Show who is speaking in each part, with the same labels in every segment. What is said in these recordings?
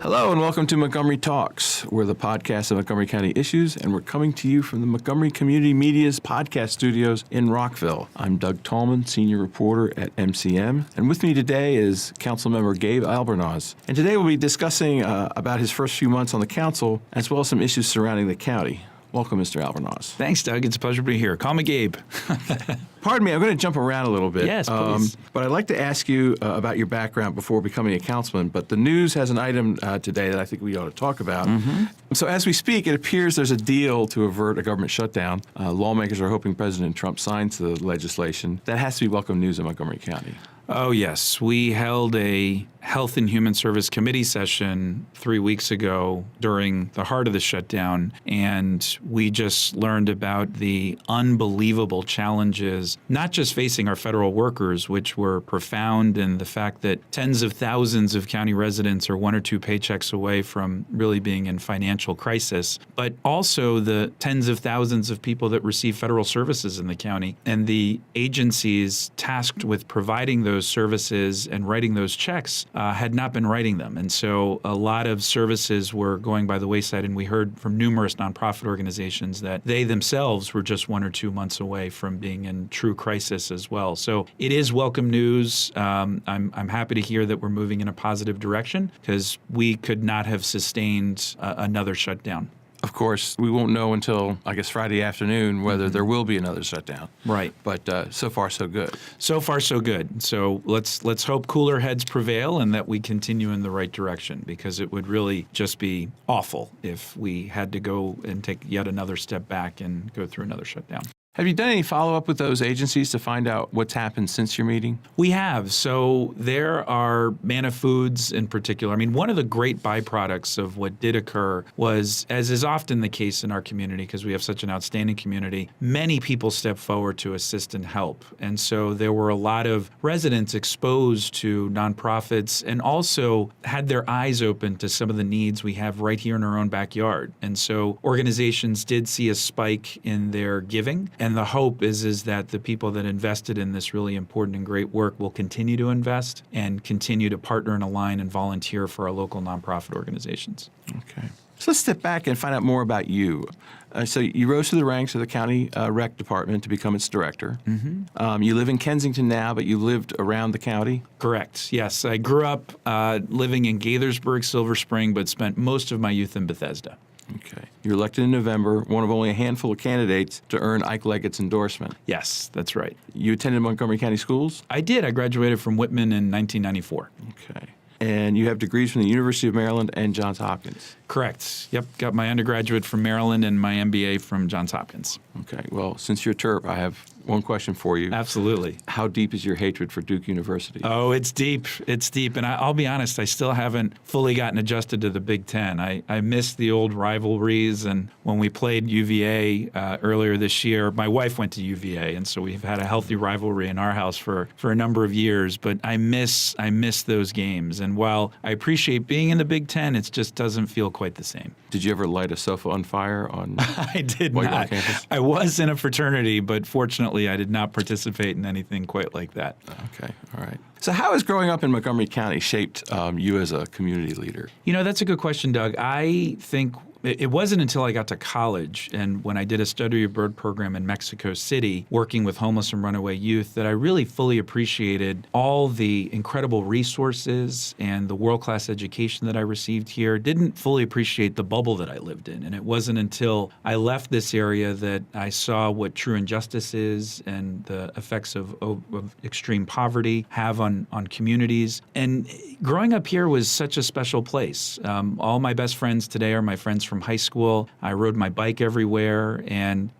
Speaker 1: Hello and welcome to Montgomery Talks. We're the podcast of Montgomery County issues, and we're coming to you from the Montgomery Community Media's podcast studios in Rockville. I'm Doug Tallman, senior reporter at MCM, and with me today is Councilmember Gabe Albornoz. And today we'll be discussing about his first few months on the council, as well as some issues surrounding the county. Welcome, Mr. Albornoz.
Speaker 2: Thanks, Doug. It's a pleasure to be here. Call me Gabe.
Speaker 1: Pardon me, I'm going to jump around a little bit.
Speaker 2: Yes, please.
Speaker 1: But I'd like to ask you about your background before becoming a councilman. But the news has an item today that I think we ought to talk about. So as we speak, it appears there's a deal to avert a government shutdown. Lawmakers are hoping President Trump signs the legislation. That has to be welcome news in Montgomery County.
Speaker 2: Oh, yes. We held a Health and Human Service Committee session 3 weeks ago during the heart of the shutdown, and we just learned about the unbelievable challenges, not just facing our federal workers, which were profound, and the fact that tens of thousands of county residents are one or two paychecks away from really being in financial crisis, but also the tens of thousands of people that receive federal services in the county, and the agencies tasked with providing those services and writing those checks had not been writing them. And so a lot of services were going by the wayside, and we heard from numerous nonprofit organizations that they themselves were just 1 or 2 months away from being in true crisis as well. So it is welcome news. I'm happy to hear that we're moving in a positive direction, because we could not have sustained another shutdown.
Speaker 1: Of course, we won't know until, I guess, Friday afternoon whether there will be another shutdown.
Speaker 2: Right.
Speaker 1: But so far, so good.
Speaker 2: So far, so good. So let's hope cooler heads prevail and that we continue in the right direction, because it would really just be awful if we had to go and take yet another step back and go through another shutdown.
Speaker 1: Have you done any follow-up with those agencies to find out what's happened since your meeting?
Speaker 2: We have. So there are Manna Foods in particular. I mean, one of the great byproducts of what did occur was, as is often the case in our community, because we have such an outstanding community, many people stepped forward to assist and help. And so there were a lot of residents exposed to nonprofits and also had their eyes open to some of the needs we have right here in our own backyard. And so organizations did see a spike in their giving. And the hope is that the people that invested in this really important and great work will continue to invest and continue to partner and align and volunteer for our local nonprofit organizations.
Speaker 1: Okay. So let's step back and find out more about you. So you rose to the ranks of the county rec department to become its director. You live in Kensington now, but you lived around the county?
Speaker 2: Correct. Yes. I grew up living in Gaithersburg, Silver Spring, but spent most of my youth in Bethesda.
Speaker 1: Okay. You're elected in November, one of only a handful of candidates to earn Ike Leggett's endorsement.
Speaker 2: Yes, that's right.
Speaker 1: You attended Montgomery County schools?
Speaker 2: I did. I graduated from Whitman in 1994.
Speaker 1: Okay. And you have degrees from the University of Maryland and Johns Hopkins?
Speaker 2: Correct. Yep. Got my undergraduate from Maryland and my MBA from Johns Hopkins.
Speaker 1: Okay. Well, since you're Terp, I have one question for you.
Speaker 2: Absolutely.
Speaker 1: How deep is your hatred for Duke University?
Speaker 2: Oh, it's deep. It's deep. And I'll be honest, I still haven't fully gotten adjusted to the Big Ten. I miss the old rivalries. And when we played UVA earlier this year, my wife went to UVA. And so we've had a healthy rivalry in our house for a number of years. But I miss those games. And while I appreciate being in the Big Ten, it just doesn't feel quite the same.
Speaker 1: Did you ever light a sofa on fire on
Speaker 2: I did not.
Speaker 1: On campus?
Speaker 2: I was in a fraternity, but fortunately I did not participate in anything quite like that.
Speaker 1: Okay, all right. So how has growing up in Montgomery County shaped you as a community leader?
Speaker 2: You know, that's a good question, Doug. I think it wasn't until I got to college and when I did a Study Abroad program in Mexico City, working with homeless and runaway youth, that I really fully appreciated all the incredible resources and the world-class education that I received here. Didn't fully appreciate the bubble that I lived in. And it wasn't until I left this area that I saw what true injustice is and the effects of extreme poverty have on communities. And growing up here was such a special place. All my best friends today are my friends from high school. I rode my bike everywhere and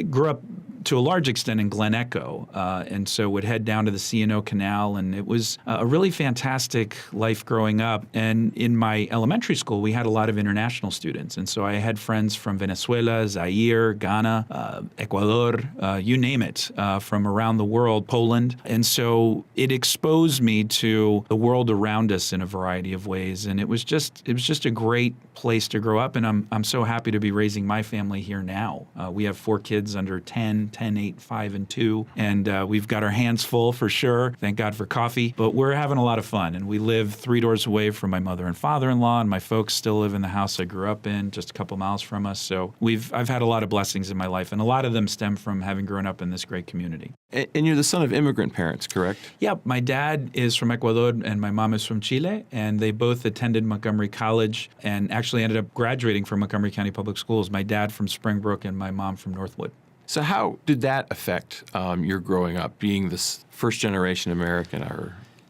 Speaker 2: grew up to a large extent in Glen Echo, and so would head down to the C&O Canal, and it was a really fantastic life growing up. And in my elementary school, we had a lot of international students, and so I had friends from Venezuela, Zaire, Ghana, Ecuador, you name it, from around the world, Poland. And so it exposed me to the world around us in a variety of ways, and it was just a great place to grow up, and I'm so happy to be raising my family here now. We have 4 kids under 10, 10, 8, 5, and 2. And we've got our hands full for sure. Thank God for coffee. But we're having a lot of fun. And we live 3 doors away from my mother and father-in-law, and my folks still live in the house I grew up in, just a couple miles from us. So I've had a lot of blessings in my life, and a lot of them stem from having grown up in this great community.
Speaker 1: And you're the son of immigrant parents, correct?
Speaker 2: Yeah, my dad is from Ecuador and my mom is from Chile, and they both attended Montgomery College and actually ended up graduating from Montgomery County Public Schools. My dad from Springbrook and my mom from Northwood.
Speaker 1: So how did that affect your growing up, being this first-generation American?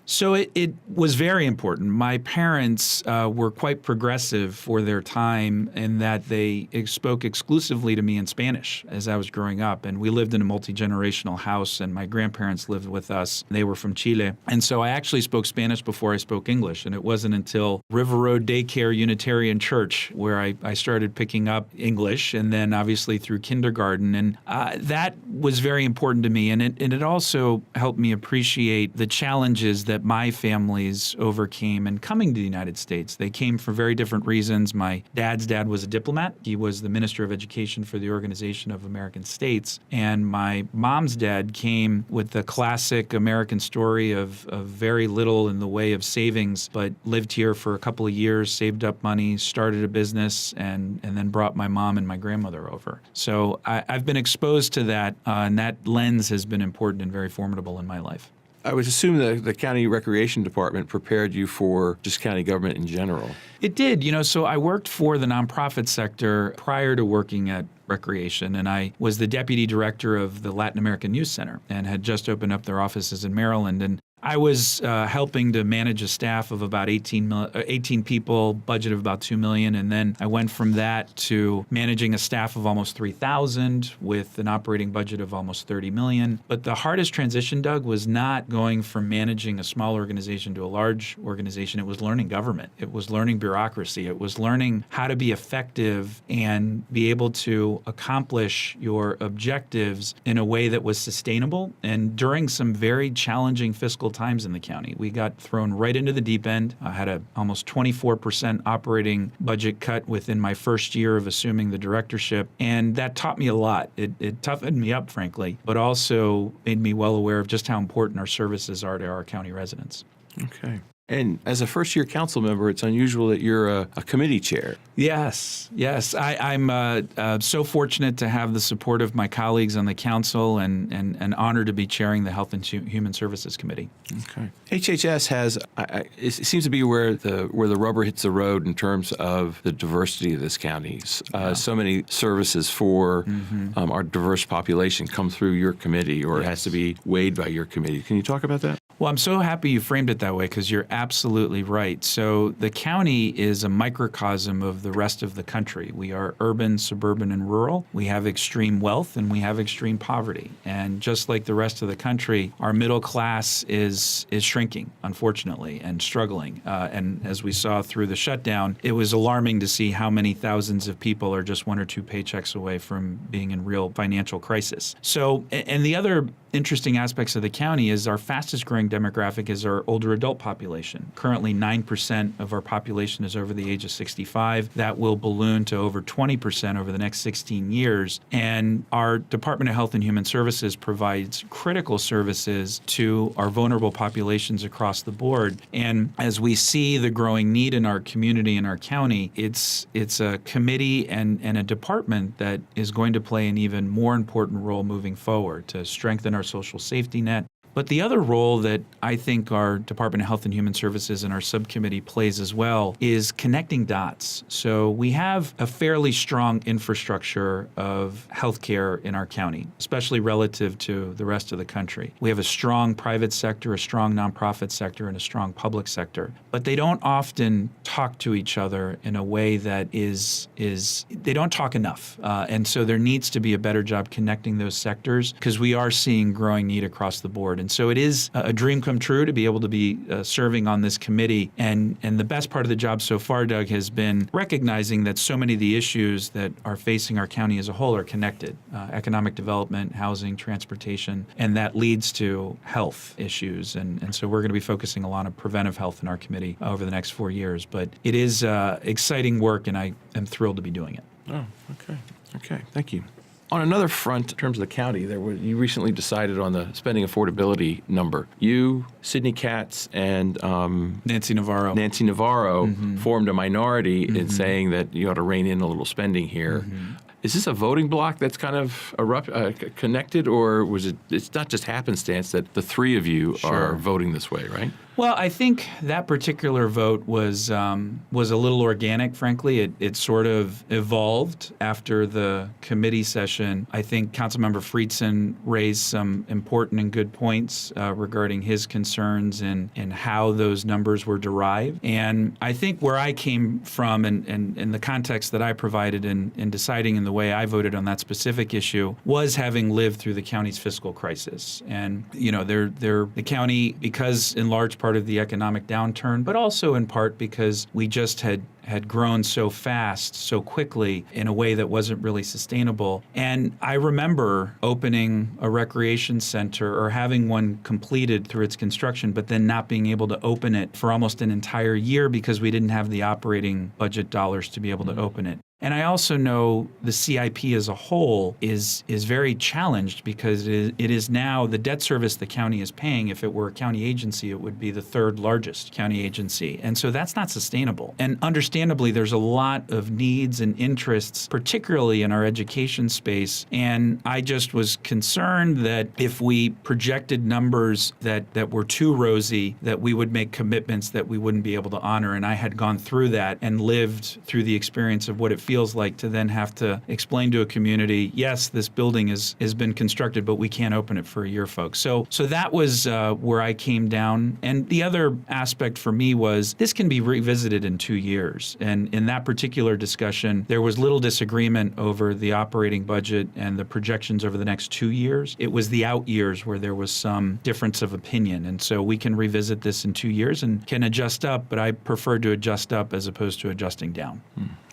Speaker 2: So it was very important. My parents were quite progressive for their time in that they spoke exclusively to me in Spanish as I was growing up. And we lived in a multi-generational house, and my grandparents lived with us. They were from Chile. And so I actually spoke Spanish before I spoke English. And it wasn't until River Road Daycare Unitarian Church where I started picking up English, and then obviously through kindergarten. And that was very important to me. And it also helped me appreciate the challenges that my families overcame in coming to the United States. They came for very different reasons. My dad's dad was a diplomat. He was the Minister of Education for the Organization of American States. And my mom's dad came with the classic American story of very little in the way of savings, but lived here for a couple of years, saved up money, started a business, and then brought my mom and my grandmother over. So I've been exposed to that, and that lens has been important and very formidable in my life.
Speaker 1: I would assume the county recreation department prepared you for just county government in general.
Speaker 2: It did. So I worked for the nonprofit sector prior to working at recreation, and I was the deputy director of the Latin American Youth Center and had just opened up their offices in Maryland. And I was helping to manage a staff of about 18 people, budget of about $2 million, and then I went from that to managing a staff of almost 3,000 with an operating budget of almost $30 million. But the hardest transition, Doug, was not going from managing a small organization to a large organization. It was learning government. It was learning bureaucracy. It was learning how to be effective and be able to accomplish your objectives in a way that was sustainable and during some very challenging fiscal times in the county. We got thrown right into the deep end. I had a almost 24% operating budget cut within my first year of assuming the directorship, and that taught me a lot. It toughened me up, frankly, but also made me well aware of just how important our services are to our county residents.
Speaker 1: Okay. And as a first-year council member, it's unusual that you're a committee chair.
Speaker 2: Yes. I'm so fortunate to have the support of my colleagues on the council and honored to be chairing the Health and Human Services Committee.
Speaker 1: Okay. HHS has, it seems to be where the rubber hits the road in terms of the diversity of this county. So many services for our diverse population come through your committee, or it has to be weighed by your committee. Can you talk about that?
Speaker 2: Well, I'm so happy you framed it that way because you're absolutely right. So the county is a microcosm of the rest of the country. We are urban, suburban, and rural. We have extreme wealth and we have extreme poverty. And just like the rest of the country, our middle class is shrinking, unfortunately, and struggling. And as we saw through the shutdown, it was alarming to see how many thousands of people are just 1 or 2 paychecks away from being in real financial crisis. So, and the other interesting aspects of the county is our fastest growing demographic is our older adult population. Currently, 9% of our population is over the age of 65. That will balloon to over 20% over the next 16 years. And our Department of Health and Human Services provides critical services to our vulnerable populations across the board. And as we see the growing need in our community and our county, it's a committee and a department that is going to play an even more important role moving forward to strengthen our social safety net. But the other role that I think our Department of Health and Human Services and our subcommittee plays as well is connecting dots. So we have a fairly strong infrastructure of healthcare in our county, especially relative to the rest of the country. We have a strong private sector, a strong nonprofit sector, and a strong public sector. But they don't often talk to each other in a way that they don't talk enough. And so there needs to be a better job connecting those sectors because we are seeing growing need across the board. And so it is a dream come true to be able to be serving on this committee. And the best part of the job so far, Doug, has been recognizing that so many of the issues that are facing our county as a whole are connected. Economic development, housing, transportation, and that leads to health issues. And so we're going to be focusing a lot on preventive health in our committee over the next 4 years. But it is exciting work, and I am thrilled to be doing it.
Speaker 1: Oh, okay. Okay, thank you. On another front, in terms of the county, you recently decided on the spending affordability number. You, Sidney Katz, and
Speaker 2: Nancy Navarro
Speaker 1: formed a minority in saying that you ought to rein in a little spending here. Is this a voting block that's kind of connected, or was it? It's not just happenstance that the three of you are voting this way, right?
Speaker 2: Well, I think that particular vote was a little organic, frankly. It sort of evolved after the committee session. I think Councilmember Friedson raised some important and good points regarding his concerns and how those numbers were derived. And I think where I came from and the context that I provided in deciding in the way I voted on that specific issue was having lived through the county's fiscal crisis. And, the county, because in large part of the economic downturn, but also in part because we just had grown so fast, so quickly, in a way that wasn't really sustainable. And I remember opening a recreation center or having one completed through its construction, but then not being able to open it for almost an entire year because we didn't have the operating budget dollars to be able to open it. And I also know the CIP as a whole is very challenged because it is now the debt service the county is paying. If it were a county agency, it would be the third largest county agency. And so that's not sustainable. And understandably, there's a lot of needs and interests, particularly in our education space. And I just was concerned that if we projected numbers that were too rosy, that we would make commitments that we wouldn't be able to honor. And I had gone through that and lived through the experience of what it feels like to then have to explain to a community, yes, this building has been constructed, but we can't open it for a year, folks. So that was where I came down. And the other aspect for me was this can be revisited in 2 years. And in that particular discussion, there was little disagreement over the operating budget and the projections over the next 2 years. It was the out years where there was some difference of opinion. And so we can revisit this in 2 years and can adjust up, but I prefer to adjust up as opposed to adjusting down.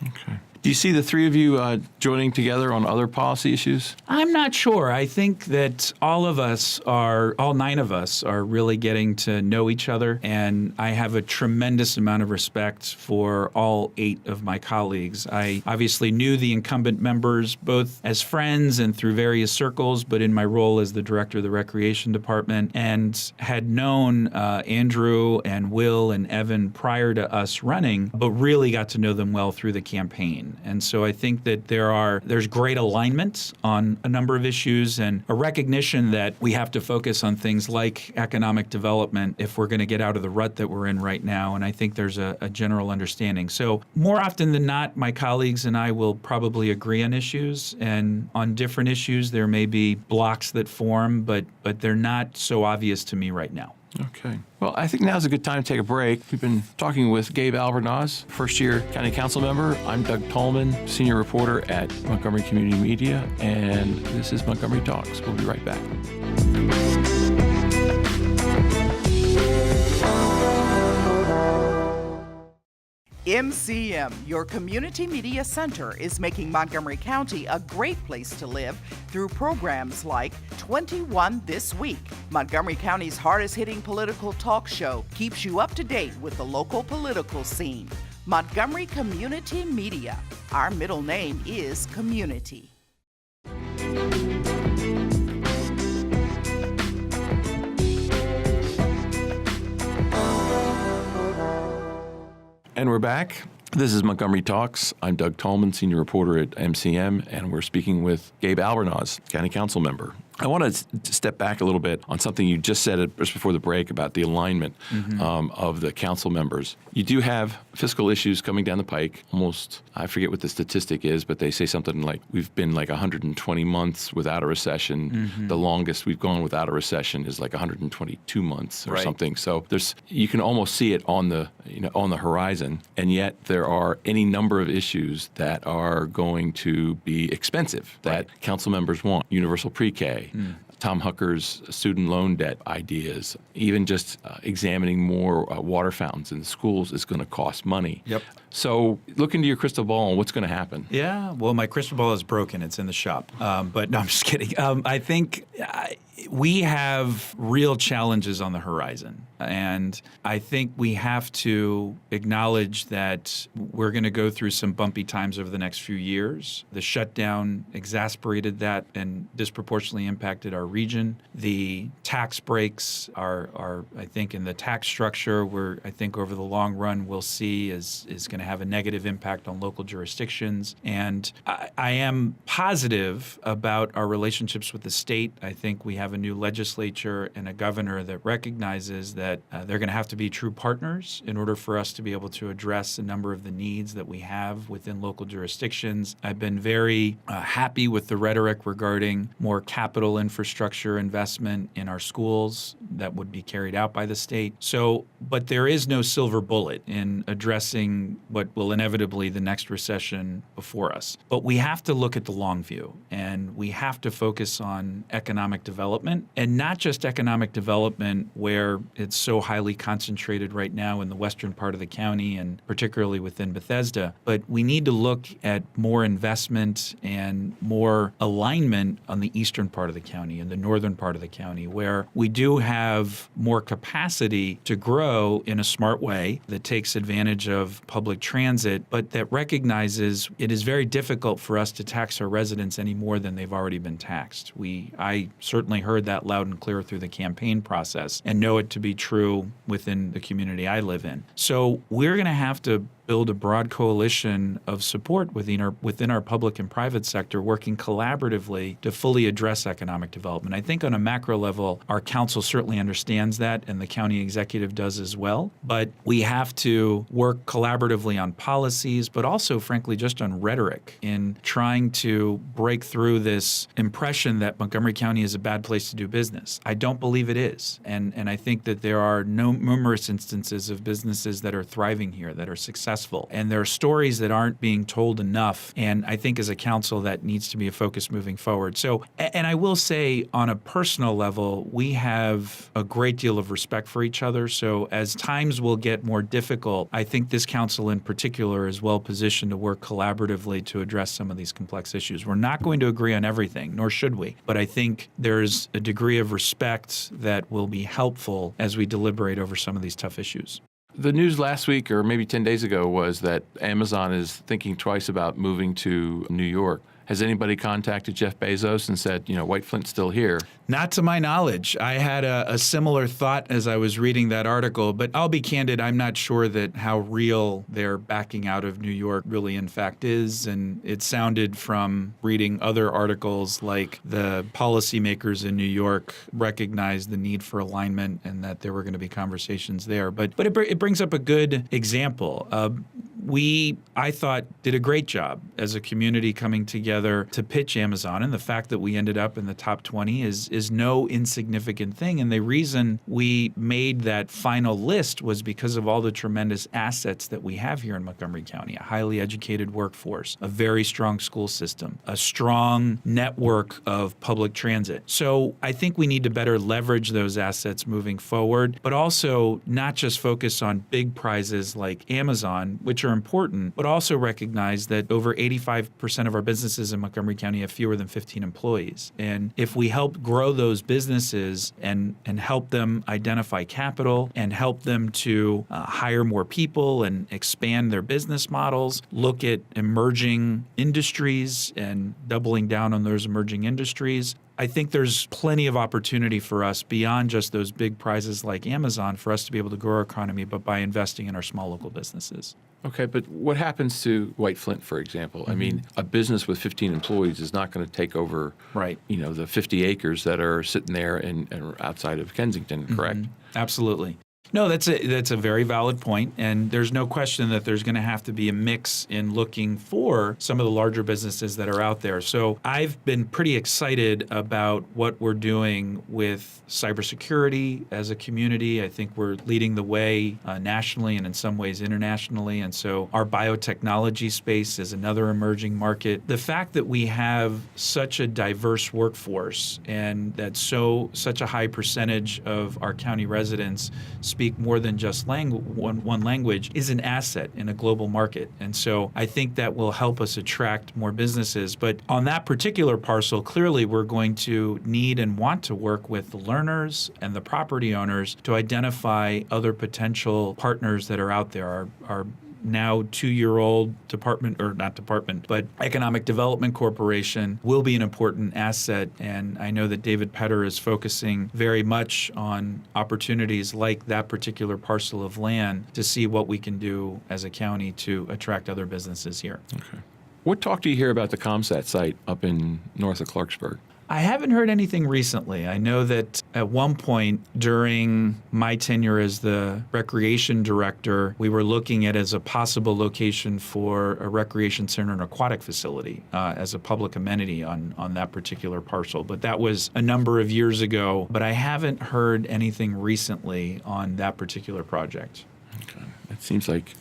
Speaker 1: Okay. Do you see the three of you joining together on other policy issues?
Speaker 2: I'm not sure. I think that all 9 of us are really getting to know each other, and I have a tremendous amount of respect for all 8 of my colleagues. I obviously knew the incumbent members both as friends and through various circles, but in my role as the director of the Recreation Department, and had known Andrew and Will and Evan prior to us running, but really got to know them well through the campaign. And so I think that there's great alignment on a number of issues and a recognition that we have to focus on things like economic development if we're going to get out of the rut that we're in right now. And I think there's a general understanding. So more often than not, my colleagues and I will probably agree on issues. And on different issues, there may be blocks that form, but they're not so obvious to me right now.
Speaker 1: Okay. Well, I think now's a good time to take a break. We've been talking with Gabe Albornoz, first-year county council member. I'm Doug Tolman, senior reporter at Montgomery Community Media, and this is Montgomery Talks. We'll be right back.
Speaker 3: MCM, your community media center, is making Montgomery County a great place to live through programs like 21 This Week. Montgomery County's hardest-hitting political talk show keeps you up to date with the local political scene. Montgomery Community Media. Our middle name is Community.
Speaker 1: And we're back. This is Montgomery Talks. I'm Doug Tolman, senior reporter at MCM, and we're speaking with Gabe Albornoz, county council member. I want to step back a little bit on something you just said just before the break about the alignment of the council members. You do have fiscal issues coming down the pike. Almost, I forget what the statistic is, but they say something like we've been like 120 months without a recession. The longest we've gone without a recession is like 122 months or something. So you can almost see it on the horizon, and yet there are any number of issues that are going to be expensive that council members want. Universal pre-K. Tom Hucker's student loan debt ideas, even just examining more water fountains in the schools is going to cost money.
Speaker 2: Yep.
Speaker 1: So look into your crystal ball and what's going to happen.
Speaker 2: Yeah, well, my crystal ball is broken. It's in the shop. But no, I'm just kidding. I think we have real challenges on the horizon. And I think we have to acknowledge that we're going to go through some bumpy times over the next few years. The shutdown exacerbated that and disproportionately impacted our region. The tax breaks are I think, in the tax structure, where I think over the long run we'll see is going to have a negative impact on local jurisdictions. And I am positive about our relationships with the state. I think we have a new legislature and a governor that recognizes that they're going to have to be true partners in order for us to be able to address a number of the needs that we have within local jurisdictions. I've been very happy with the rhetoric regarding more capital infrastructure investment in our schools that would be carried out by the state. But there is no silver bullet in addressing what will inevitably the next recession before us. But we have to look at the long view, and we have to focus on economic development, and not just economic development where it's so highly concentrated right now in the western part of the county and particularly within Bethesda. But we need to look at more investment and more alignment on the eastern part of the county and the northern part of the county, where we do have more capacity to grow in a smart way that takes advantage of public transit, but that recognizes it is very difficult for us to tax our residents any more than they've already been taxed. I certainly heard that loud and clear through the campaign process and know it to be true within the community I live in. So we're going to have to build a broad coalition of support within our public and private sector, working collaboratively to fully address economic development. I think on a macro level, our council certainly understands that, and the county executive does as well. But we have to work collaboratively on policies, but also, frankly, just on rhetoric in trying to break through this impression that Montgomery County is a bad place to do business. I don't believe it is. And I think that there are numerous instances of businesses that are thriving here, that are successful. And there are stories that aren't being told enough. And I think as a council, that needs to be a focus moving forward. So, and I will say on a personal level, we have a great deal of respect for each other. So as times will get more difficult, I think this council in particular is well positioned to work collaboratively to address some of these complex issues. We're not going to agree on everything, nor should we. But I think there's a degree of respect that will be helpful as we deliberate over some of these tough issues.
Speaker 1: The news last week, or maybe 10 days ago, was that Amazon is thinking twice about moving to New York. Has anybody contacted Jeff Bezos and said, White Flint's still here?
Speaker 2: Not to my knowledge. I had a similar thought as I was reading that article, but I'll be candid, I'm not sure that how real their backing out of New York really in fact is. And it sounded from reading other articles like the policymakers in New York recognized the need for alignment and that there were going to be conversations there. But it brings up a good example. I thought, did a great job as a community coming together to pitch Amazon. And the fact that we ended up in the top 20 is no insignificant thing. And the reason we made that final list was because of all the tremendous assets that we have here in Montgomery County, a highly educated workforce, a very strong school system, a strong network of public transit. So I think we need to better leverage those assets moving forward, but also not just focus on big prizes like Amazon, which are important, but also recognize that over 85% of our businesses in Montgomery County have fewer than 15 employees. And if we help grow those businesses and help them identify capital and help them to hire more people and expand their business models, look at emerging industries and doubling down on those emerging industries, I think there's plenty of opportunity for us beyond just those big prizes like Amazon for us to be able to grow our economy, but by investing in our small local businesses.
Speaker 1: Okay, but what happens to White Flint, for example? I mean, a business with 15 employees is not going to take over, the 50 acres that are sitting there and outside of Kensington, correct?
Speaker 2: Absolutely. No, that's a very valid point, and there's no question that there's going to have to be a mix in looking for some of the larger businesses that are out there. So I've been pretty excited about what we're doing with cybersecurity as a community. I think we're leading the way nationally and in some ways internationally, and so our biotechnology space is another emerging market. The fact that we have such a diverse workforce and that such a high percentage of our county residents speak more than just one language is an asset in a global market. And so I think that will help us attract more businesses. But on that particular parcel, clearly we're going to need and want to work with the learners and the property owners to identify other potential partners that are out there. Our now 2-year-old Economic Development Corporation will be an important asset. And I know that David Petter is focusing very much on opportunities like that particular parcel of land to see what we can do as a county to attract other businesses here.
Speaker 1: Okay. What talk do you hear about the ComSat site up in north of Clarksburg?
Speaker 2: I haven't heard anything recently. I know that at one point during my tenure as the recreation director, we were looking at as a possible location for a recreation center and aquatic facility as a public amenity on that particular parcel. But that was a number of years ago. But I haven't heard anything recently on that particular project.
Speaker 1: Okay. It seems like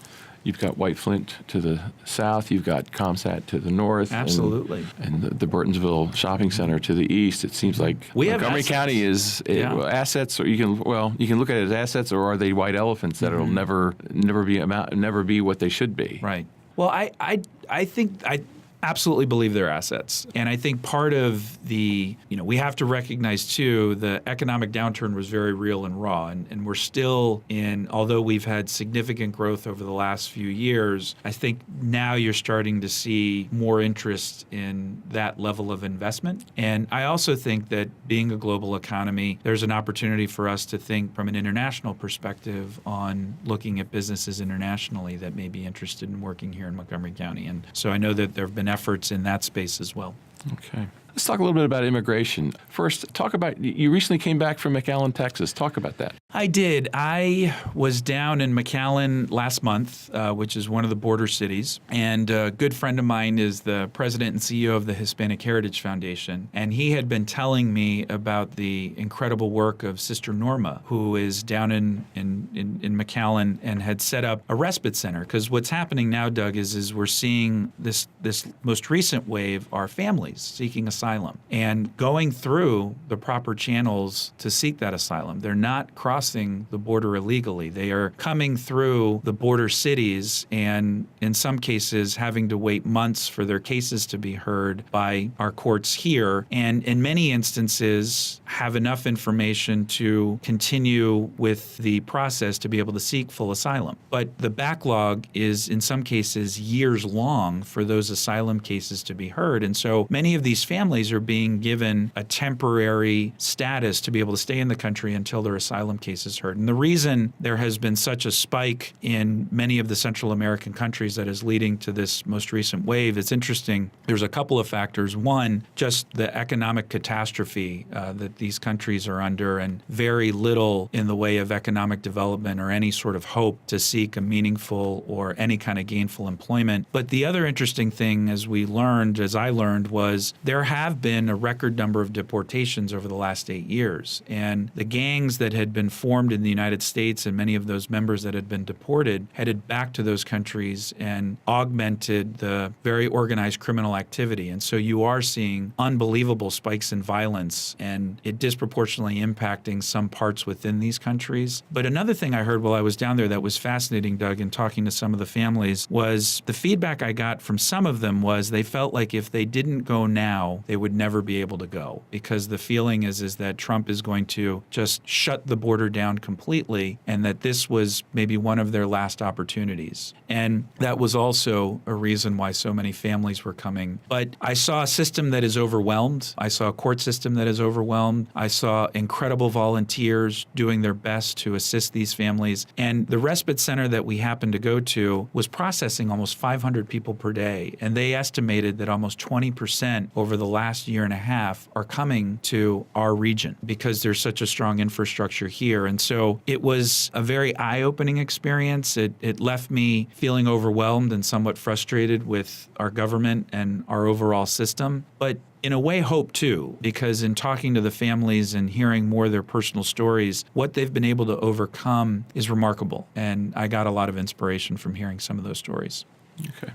Speaker 1: you've got White Flint to the south, you've got ComSat to the north.
Speaker 2: Absolutely.
Speaker 1: And the Burtonsville Shopping Center to the east. It seems like Montgomery County is assets, or you can look at it as assets, or are they white elephants that it'll never be what they should be?
Speaker 2: Right. Well, I think I absolutely believe they're assets. And I think part of we have to recognize too, the economic downturn was very real and raw. And we're still although we've had significant growth over the last few years, I think now you're starting to see more interest in that level of investment. And I also think that being a global economy, there's an opportunity for us to think from an international perspective on looking at businesses internationally that may be interested in working here in Montgomery County. And so I know that there have been efforts in that space as well.
Speaker 1: Okay. Let's talk a little bit about immigration. First, talk about, you recently came back from McAllen, Texas. Talk about that.
Speaker 2: I did. I was down in McAllen last month, which is one of the border cities. And a good friend of mine is the president and CEO of the Hispanic Heritage Foundation. And he had been telling me about the incredible work of Sister Norma, who is down in McAllen and had set up a respite center. Because what's happening now, Doug, is we're seeing this most recent wave are families seeking asylum and going through the proper channels to seek that asylum. They're not crossing the border illegally. They are coming through the border cities and in some cases having to wait months for their cases to be heard by our courts here, and in many instances have enough information to continue with the process to be able to seek full asylum. But the backlog is in some cases years long for those asylum cases to be heard. And so many of these families are being given a temporary status to be able to stay in the country until their asylum case is heard. And the reason there has been such a spike in many of the Central American countries that is leading to this most recent wave, it's interesting. There's a couple of factors. One, just the economic catastrophe that these countries are under, and very little in the way of economic development or any sort of hope to seek a meaningful or any kind of gainful employment. But the other interesting thing, as I learned, was there have been a record number of deportations over the last 8 years. And the gangs that had been formed in the United States and many of those members that had been deported headed back to those countries and augmented the very organized criminal activity. And so you are seeing unbelievable spikes in violence and it disproportionately impacting some parts within these countries. But another thing I heard while I was down there that was fascinating, Doug, in talking to some of the families was the feedback I got from some of them was they felt like if they didn't go now, they would never be able to go, because the feeling is that Trump is going to just shut the border down completely and that this was maybe one of their last opportunities. And that was also a reason why so many families were coming. But I saw a system that is overwhelmed. I saw a court system that is overwhelmed. I saw incredible volunteers doing their best to assist these families. And the respite center that we happened to go to was processing almost 500 people per day. And they estimated that almost 20% over the last year and a half are coming to our region because there's such a strong infrastructure here. And so it was a very eye-opening experience. It left me feeling overwhelmed and somewhat frustrated with our government and our overall system. But in a way, hope too, because in talking to the families and hearing more of their personal stories, what they've been able to overcome is remarkable. And I got a lot of inspiration from hearing some of those stories.
Speaker 1: Okay.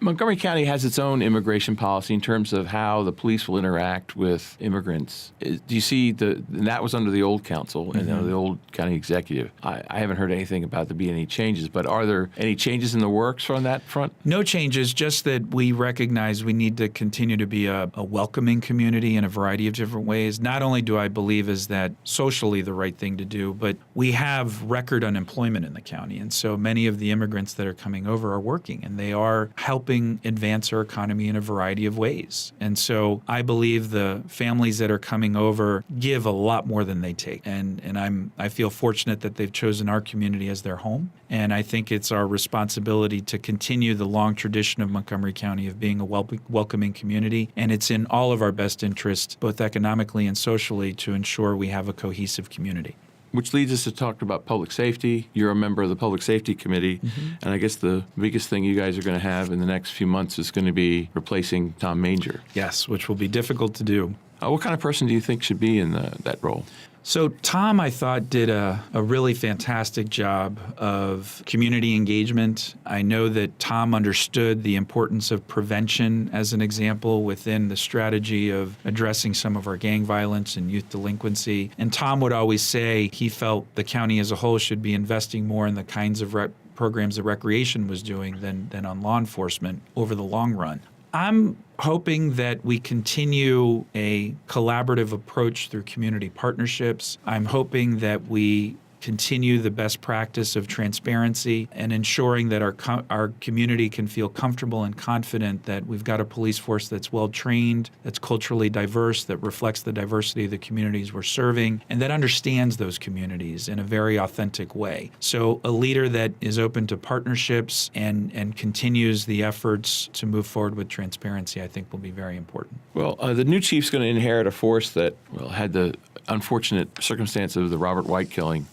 Speaker 1: Montgomery County has its own immigration policy in terms of how the police will interact with immigrants. Do you see and that was under the old council and the old county executive. I haven't heard anything about there being any changes, but are there any changes in the works on that front?
Speaker 2: No changes, just that we recognize we need to continue to be a welcoming community in a variety of different ways. Not only do I believe is that socially the right thing to do, but we have record unemployment in the county. And so many of the immigrants that are coming over are working, and they are helping advance our economy in a variety of ways. And so I believe the families that are coming over give a lot more than they take. And I feel fortunate that they've chosen our community as their home. And I think it's our responsibility to continue the long tradition of Montgomery County of being a welcoming community. And it's in all of our best interest, both economically and socially, to ensure we have a cohesive community.
Speaker 1: Which leads us to talk about public safety. You're a member of the Public Safety Committee, and I guess the biggest thing you guys are going to have in the next few months is going to be replacing Tom Manger.
Speaker 2: Yes, which will be difficult to do.
Speaker 1: What kind of person do you think should be in that role?
Speaker 2: So Tom, I thought, did a really fantastic job of community engagement. I know that Tom understood the importance of prevention, as an example, within the strategy of addressing some of our gang violence and youth delinquency. And Tom would always say he felt the county as a whole should be investing more in the kinds of programs that recreation was doing than on law enforcement over the long run. I'm hoping that we continue a collaborative approach through community partnerships. I'm hoping that we continue the best practice of transparency and ensuring that our community can feel comfortable and confident that we've got a police force that's well trained, that's culturally diverse, that reflects the diversity of the communities we're serving, and that understands those communities in a very authentic way. So a leader that is open to partnerships and continues the efforts to move forward with transparency, I think will be very important.
Speaker 1: Well, the new chief's going to inherit a force that had the unfortunate circumstance of the Robert White killing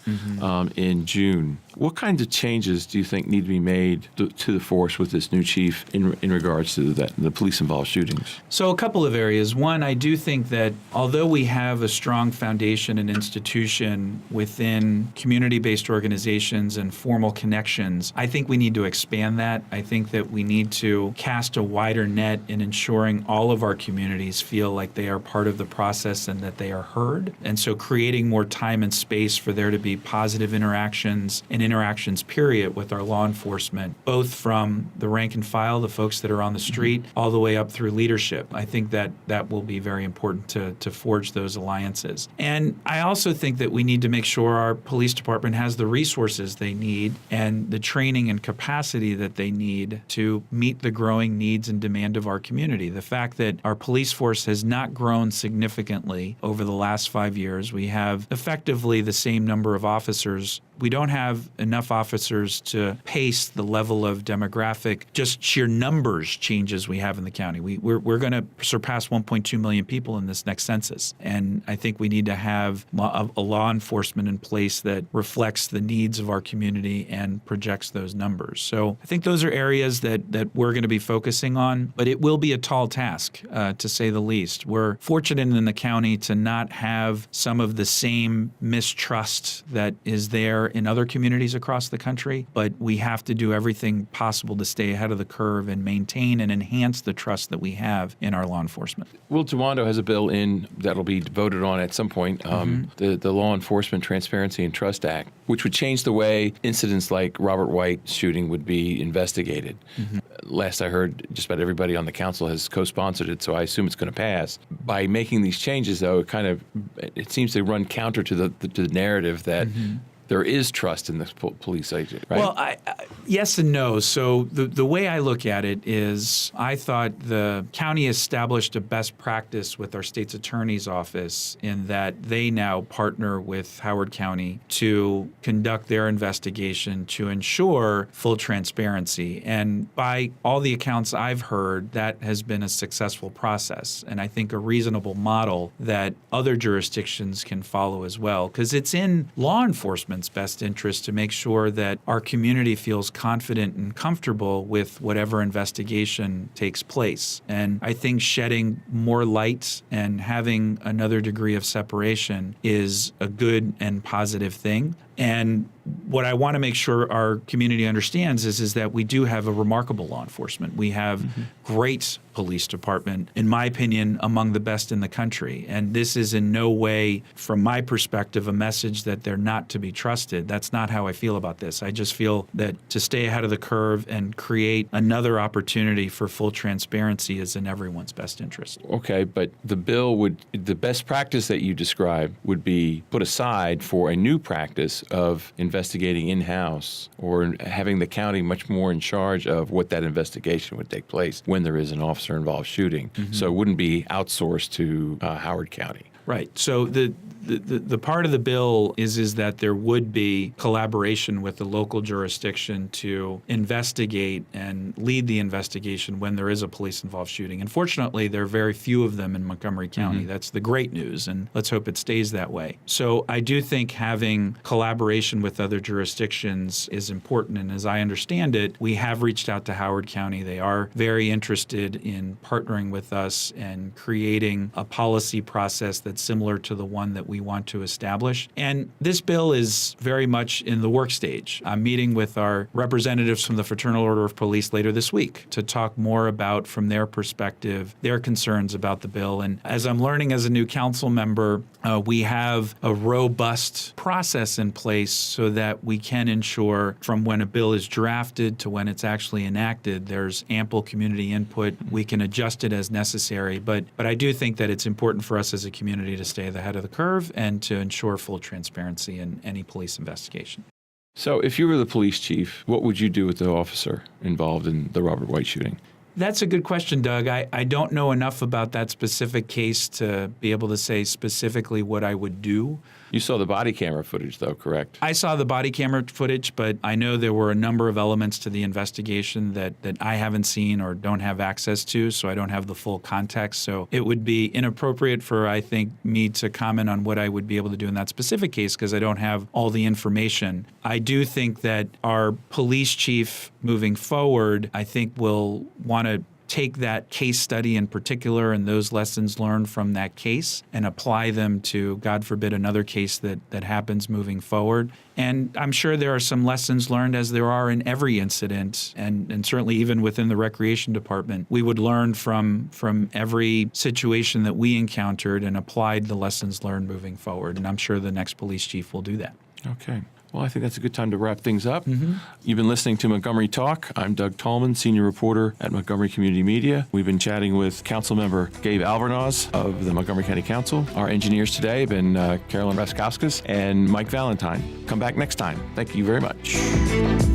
Speaker 1: in June. What kinds of changes do you think need to be made to the force with this new chief in regards to the police-involved shootings?
Speaker 2: So a couple of areas. One, I do think that although we have a strong foundation and institution within community-based organizations and formal connections, I think we need to expand that. I think that we need to cast a wider net in ensuring all of our communities feel like they are part of the process and that they are heard. And so creating more time and space for there to be positive interactions and interactions, period, with our law enforcement, both from the rank and file, the folks that are on the street, all the way up through leadership. I think that will be very important to forge those alliances. And I also think that we need to make sure our police department has the resources they need and the training and capacity that they need to meet the growing needs and demand of our community. The fact that our police force has not grown significantly over the last 5 years, we have effectively the same number of officers. We don't have enough officers to pace the level of demographic, just sheer numbers changes we have in the county. We're going to surpass 1.2 million people in this next census. And I think we need to have a law enforcement in place that reflects the needs of our community and projects those numbers. So I think those are areas that we're going to be focusing on, but it will be a tall task, to say the least. We're fortunate in the county to not have some of the same mistrust that is there in other communities across the country, but we have to do everything possible to stay ahead of the curve and maintain and enhance the trust that we have in our law enforcement.
Speaker 1: Will Tawando has a bill in that'll be voted on at some point, the Law Enforcement Transparency and Trust Act, which would change the way incidents like Robert White's shooting would be investigated. Last I heard, just about everybody on the council has co-sponsored it, so I assume it's going to pass. By making these changes, though, it seems to run counter to the narrative that there is trust in the police agent, right?
Speaker 2: Well, yes and no. So the way I look at it is I thought the county established a best practice with our state's attorney's office in that they now partner with Howard County to conduct their investigation to ensure full transparency. And by all the accounts I've heard, that has been a successful process. And I think a reasonable model that other jurisdictions can follow as well, because it's in law enforcement's best interest to make sure that our community feels confident and comfortable with whatever investigation takes place. And I think shedding more light and having another degree of separation is a good and positive thing. And what I want to make sure our community understands is that we do have a remarkable law enforcement. We have great police department, in my opinion, among the best in the country. And this is in no way, from my perspective, a message that they're not to be trusted. That's not how I feel about this. I just feel that to stay ahead of the curve and create another opportunity for full transparency is in everyone's best interest.
Speaker 1: Okay, but the best practice that you described would be put aside for a new practice of investigating in-house or having the county much more in charge of what that investigation would take place when there is an officer-involved shooting. So it wouldn't be outsourced to Howard County.
Speaker 2: Right. So the part of the bill is that there would be collaboration with the local jurisdiction to investigate and lead the investigation when there is a police-involved shooting. Unfortunately, there are very few of them in Montgomery County. That's the great news, and let's hope it stays that way. So I do think having collaboration with other jurisdictions is important, and as I understand it, we have reached out to Howard County. They are very interested in partnering with us and creating a policy process that's similar to the one that we want to establish. And this bill is very much in the work stage. I'm meeting with our representatives from the Fraternal Order of Police later this week to talk more about, from their perspective, their concerns about the bill. And as I'm learning as a new council member, we have a robust process in place so that we can ensure from when a bill is drafted to when it's actually enacted, there's ample community input. We can adjust it as necessary. But I do think that it's important for us as a community to stay ahead of the curve and to ensure full transparency in any police investigation.
Speaker 1: So if you were the police chief, what would you do with the officer involved in the Robert White shooting?
Speaker 2: That's a good question, Doug. I don't know enough about that specific case to be able to say specifically what I would do.
Speaker 1: You saw the body camera footage, though, correct?
Speaker 2: I saw the body camera footage, but I know there were a number of elements to the investigation that I haven't seen or don't have access to, so I don't have the full context. So it would be inappropriate for, I think, me to comment on what I would be able to do in that specific case because I don't have all the information. I do think that our police chief moving forward, I think, will want to take that case study in particular and those lessons learned from that case and apply them to, God forbid, another case that happens moving forward. And I'm sure there are some lessons learned, as there are in every incident, and certainly even within the recreation department. We would learn from every situation that we encountered and applied the lessons learned moving forward. And I'm sure the next police chief will do that.
Speaker 1: Okay. Well, I think that's a good time to wrap things up. You've been listening to Montgomery Talk. I'm Doug Tallman, senior reporter at Montgomery Community Media. We've been chatting with Councilmember Gabe Albornoz of the Montgomery County Council. Our engineers today have been Carolyn Raskauskas and Mike Valentine. Come back next time. Thank you very much.